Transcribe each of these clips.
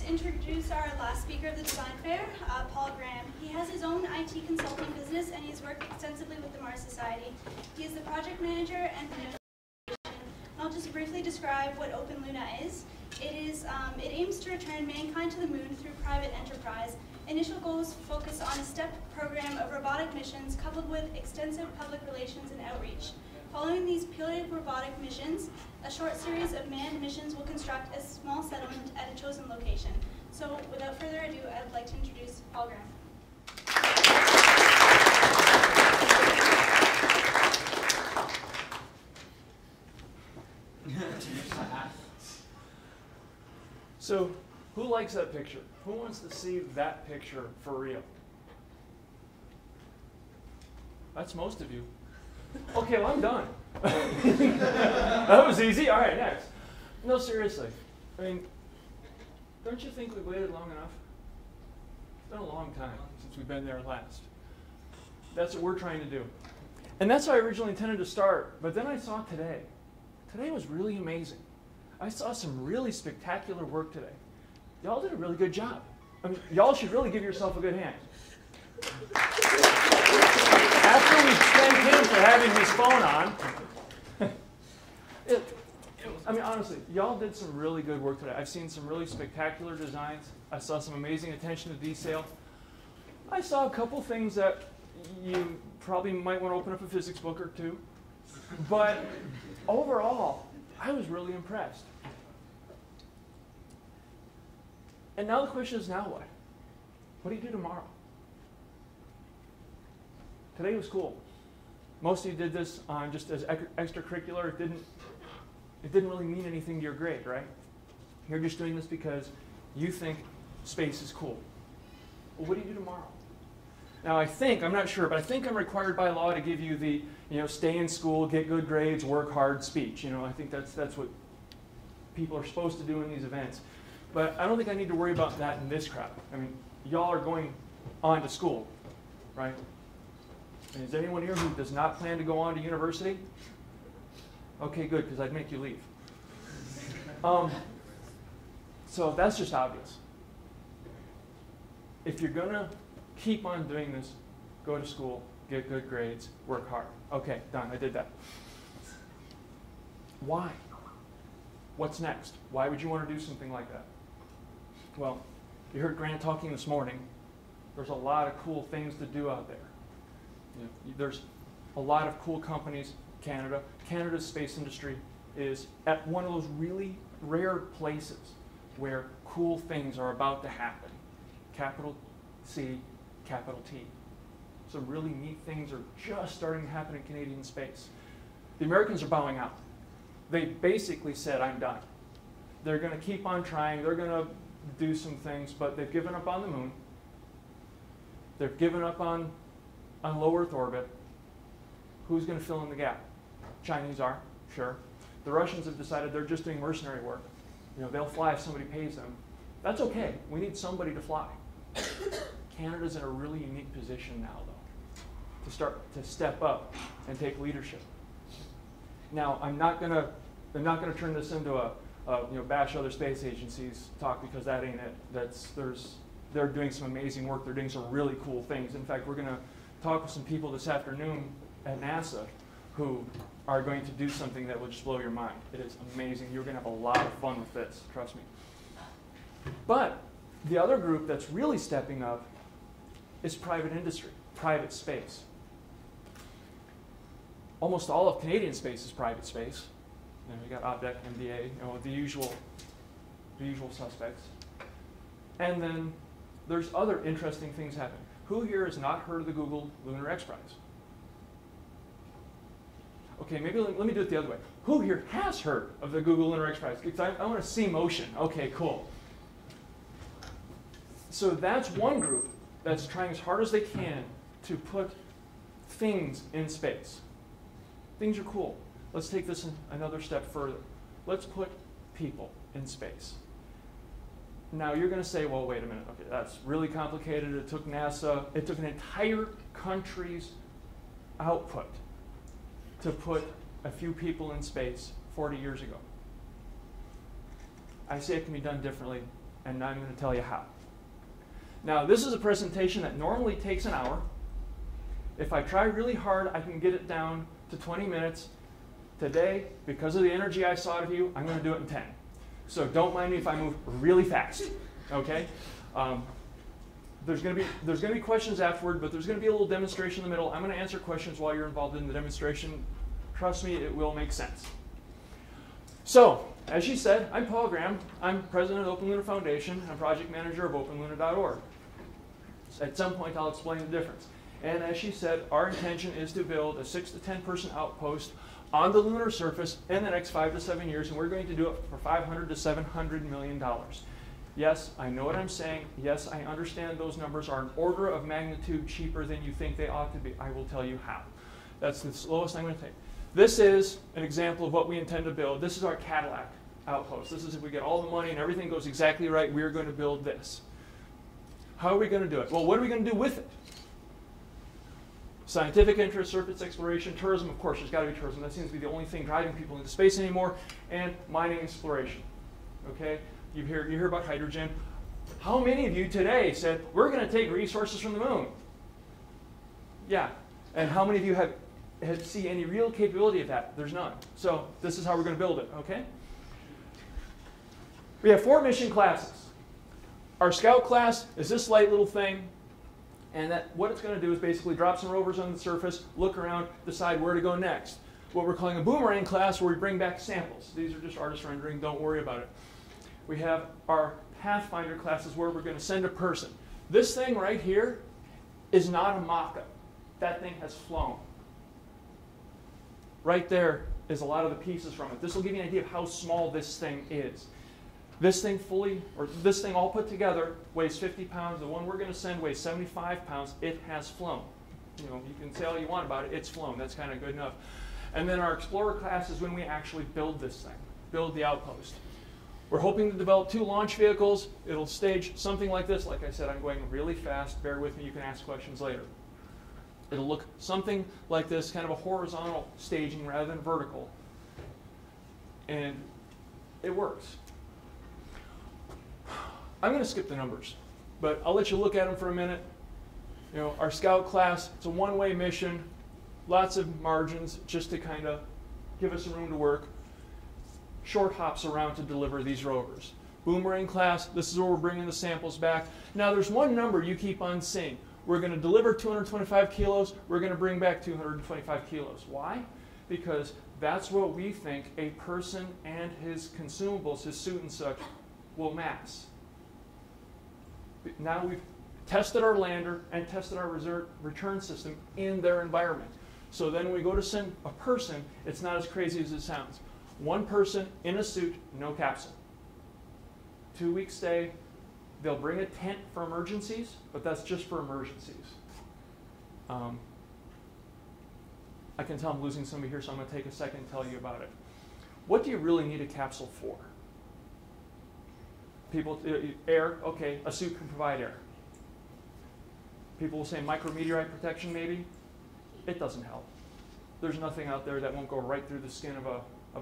to introduce our last speaker of the design fair, Paul Graham. He has his own IT consulting business and he's worked extensively with the Mars Society. He is the project manager and I'll just briefly describe what Open Luna is. It aims to return mankind to the moon through private enterprise. Initial goals focus on a stepped program of robotic missions coupled with extensive public relations and outreach. Following these piloted robotic missions, a short series of manned missions will construct a small settlement at a chosen location. So without further ado, I'd like to introduce Paul Graham. So, who likes that picture? Who wants to see that picture for real? That's most of you. Okay, well, I'm done. That was easy. All right, next. No, seriously. I mean, don't you think we've waited long enough? It's been a long time since we've been there last. That's what we're trying to do. And that's how I originally intended to start. But then I saw today. Today was really amazing. I saw some really spectacular work today. Y'all did a really good job. I mean, y'all should really give yourself a good hand. After we thank him for having his phone on, I mean, honestly, y'all did some really good work today. I've seen some really spectacular designs. I saw some amazing attention to detail. I saw a couple things that you probably might want to open up a physics book or two. But overall, I was really impressed. And now the question is, now what? What do you do tomorrow? Today was cool. Most of you did this on just as extracurricular. It didn't really mean anything to your grade, right? You're just doing this because you think space is cool. Well, what do you do tomorrow? Now I'm not sure, but I think I'm required by law to give you the, stay in school, get good grades, work hard speech. I think that's what people are supposed to do in these events. But I don't think I need to worry about that in this crowd. I mean, y'all are going on to school, right? And is there anyone here who does not plan to go on to university? Okay, good, because I'd make you leave. So that's just obvious. If you're going to keep on doing this, go to school, get good grades, work hard. Okay, done, I did that. Why? What's next? Why would you want to do something like that? Well, you heard Grant talking this morning. There's a lot of cool things to do out there. There's a lot of cool companies. Canada's space industry is at one of those really rare places where cool things are about to happen. Capital C, capital T. Some really neat things are just starting to happen in Canadian space. The Americans are bowing out. They basically said, I'm done. They're going to keep on trying. They're going to do some things, but they've given up on the moon. They've given up on low Earth orbit. Who's going to fill in the gap? Chinese are, sure. The Russians have decided they're just doing mercenary work. They'll fly if somebody pays them. That's okay. We need somebody to fly. Canada's in a really unique position now, though, to step up and take leadership. Now, I'm not gonna turn this into a bash other space agencies talk, because that ain't it. They're doing some amazing work. They're doing some really cool things. In fact, we're gonna talk with some people this afternoon at NASA who are going to do something that will just blow your mind. It is amazing. You're gonna have a lot of fun with this, trust me. But the other group that's really stepping up is private industry, private space. Almost all of Canadian space is private space. You got OPDEC, MDA, the usual suspects. And then there's other interesting things happening. Who here has not heard of the Google Lunar X Prize? Okay, maybe let me do it the other way. Who here has heard of the Google Lunar X Prize? Because I want to see motion. Okay, cool. So that's one group that's trying as hard as they can to put things in space. Things are cool. Let's take this another step further. Let's put people in space. Now you're going to say, well, wait a minute. Okay, that's really complicated. It took NASA, it took an entire country's output to put a few people in space 40 years ago. I say it can be done differently. And now I'm going to tell you how. Now, this is a presentation that normally takes an hour. If I try really hard, I can get it down to 20 minutes. Today, because of the energy I saw out of you, I'm going to do it in 10. So don't mind me if I move really fast, okay? There's going to be questions afterward, but there's going to be a little demonstration in the middle. I'm going to answer questions while you're involved in the demonstration. Trust me, it will make sense. So, as she said, I'm Paul Graham. I'm president of the Open Lunar Foundation. I'm project manager of OpenLunar.org. At some point, I'll explain the difference. And as she said, our intention is to build a 6 to 10 person outpost on the lunar surface in the next 5 to 7 years, and we're going to do it for $500 to $700 million. Yes, I know what I'm saying. Yes, I understand those numbers are an order of magnitude cheaper than you think they ought to be. I will tell you how. That's the slowest I'm going to take. This is an example of what we intend to build. This is our Cadillac outpost. This is if we get all the money and everything goes exactly right, we're going to build this. How are we going to do it? Well, what are we going to do with it? Scientific interest, surface exploration, tourism, of course, there's got to be tourism. That seems to be the only thing driving people into space anymore, and mining exploration. Okay? You hear about hydrogen. How many of you today said, we're going to take resources from the moon? Yeah. And how many of you have see any real capability of that? There's none. So this is how we're going to build it, okay? We have 4 mission classes. Our Scout class is this light little thing, and what it's going to do is basically drop some rovers on the surface, look around, decide where to go next. What we're calling a Boomerang class, where we bring back samples. These are just artist rendering, don't worry about it. We have our Pathfinder classes, where we're going to send a person. This thing right here is not a mock-up. That thing has flown. Right there is a lot of the pieces from it. This will give you an idea of how small this thing is. This thing this thing all put together weighs 50 pounds. The one we're going to send weighs 75 pounds. It has flown. You know, you can say all you want about it. It's flown. That's kind of good enough. And then our Explorer class is when we actually build this thing, build the outpost. We're hoping to develop 2 launch vehicles. It'll stage something like this. Like I said, I'm going really fast. Bear with me. You can ask questions later. It'll look something like this, kind of a horizontal staging rather than vertical. And it works. I'm going to skip the numbers, but I'll let you look at them for a minute. You know, our Scout class, it's a one-way mission, lots of margins just to kind of give us room to work. Short hops around to deliver these rovers. Boomerang class, this is where we're bringing the samples back. Now there's one number you keep on seeing. We're going to deliver 225 kilos, we're going to bring back 225 kilos. Why? Because that's what we think a person and his consumables, his suit and such, will mass. Now we've tested our lander and tested our return system in their environment. So then when we go to send a person, it's not as crazy as it sounds. 1 person in a suit, no capsule. 2-week stay. They'll bring a tent for emergencies, but that's just for emergencies. I can tell I'm losing somebody here, so I'm going to take a second and tell you about it. What do you really need a capsule for? People, air, okay, a suit can provide air. People will say micrometeorite protection, maybe. It doesn't help. There's nothing out there that won't go right through the skin of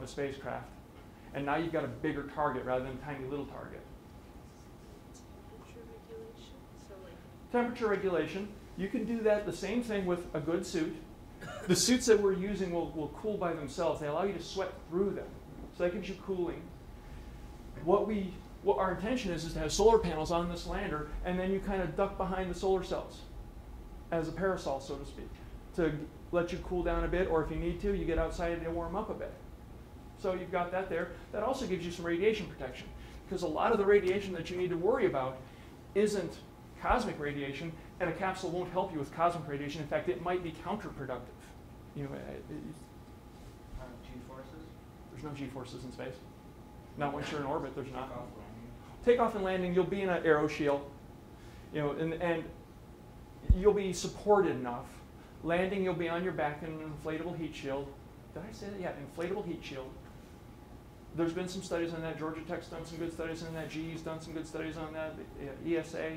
a spacecraft. And now you've got a bigger target rather than a tiny little target. Temperature regulation, you can do that the same thing with a good suit. The suits that we're using will cool by themselves. They allow you to sweat through them. So that gives you cooling. What our intention is to have solar panels on this lander, and then you kind of duck behind the solar cells as a parasol, so to speak, to let you cool down a bit, or if you need to, you get outside and warm up a bit. So you've got that there. That also gives you some radiation protection, because a lot of the radiation that you need to worry about isn't cosmic radiation, and a capsule won't help you with cosmic radiation. In fact, it might be counterproductive. You know, G-forces? There's no G-forces in space. Not once you're in orbit, there's not. Takeoff and landing, you'll be in an aero shield, you know, and you'll be supported enough. Landing, you'll be on your back in an inflatable heat shield. Did I say that? Yeah, inflatable heat shield. There's been some studies on that. Georgia Tech's done some good studies on that. GE's done some good studies on that. The ESA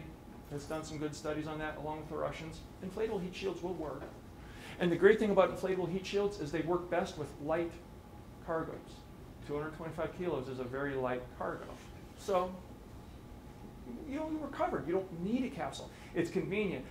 has done some good studies on that, along with the Russians. Inflatable heat shields will work. And the great thing about inflatable heat shields is they work best with light cargoes. 225 kilos is a very light cargo. So you know, you were covered. You don't need a capsule. It's convenient.